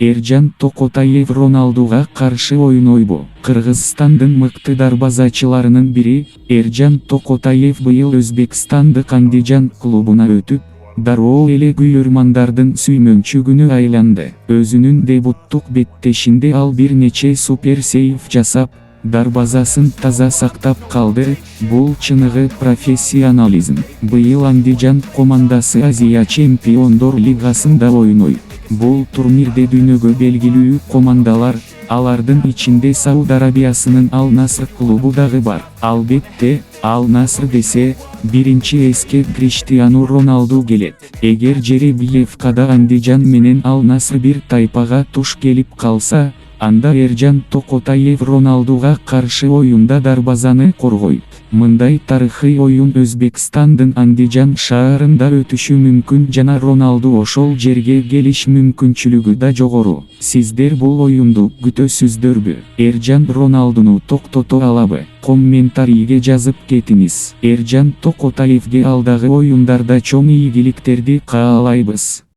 Эржан Токотаев Роналдуга каршы ойнойбу? Кыргызстандын мыкты дарбазачыларынын бири, Эржан Токотаев быйыл Өзбекстандык Андижан клубуна өтүп, дароо эле күйөрмандардын сүймөнчүгүнө айланды. Өзүнүн дебуттук беттешинде ал бир нече супер сейв жасап, дарбазасын таза сактап калды. Бул чыныгы профессионализм. Быйыл Андижан командасы Азия Чемпиондор лигасында ойнойт. Бул турнирде дүйнөгө белгилүү командалар, алардын ичинде Сауд Арабиясынын Ал Наср клубу дагы бар. Албетте, Ал Наср десе, биринчи эске Криштиану Роналду келет. Эгер жеребиевкада Андижан менен Ал Наср бир тайпага туш келип калса, анда Эржан Токотаев Роналдуга каршы оюнда дарбазаны коргойт. Мындай тарыхый оюн Өзбекстандын Андижан шаарында өтүшү мүмкүн жана Роналду ошол жерге келиш мүмкүнчүлүгү да жогору. Сиздер бул оюнду күтөсүздөрбү? Эржан Роналдуну токтото алабы? Комментарийге жазып кетиңиз. Эржан Токотаевге алдагы оюндарда чоң ийгиликтерди каалайбыз.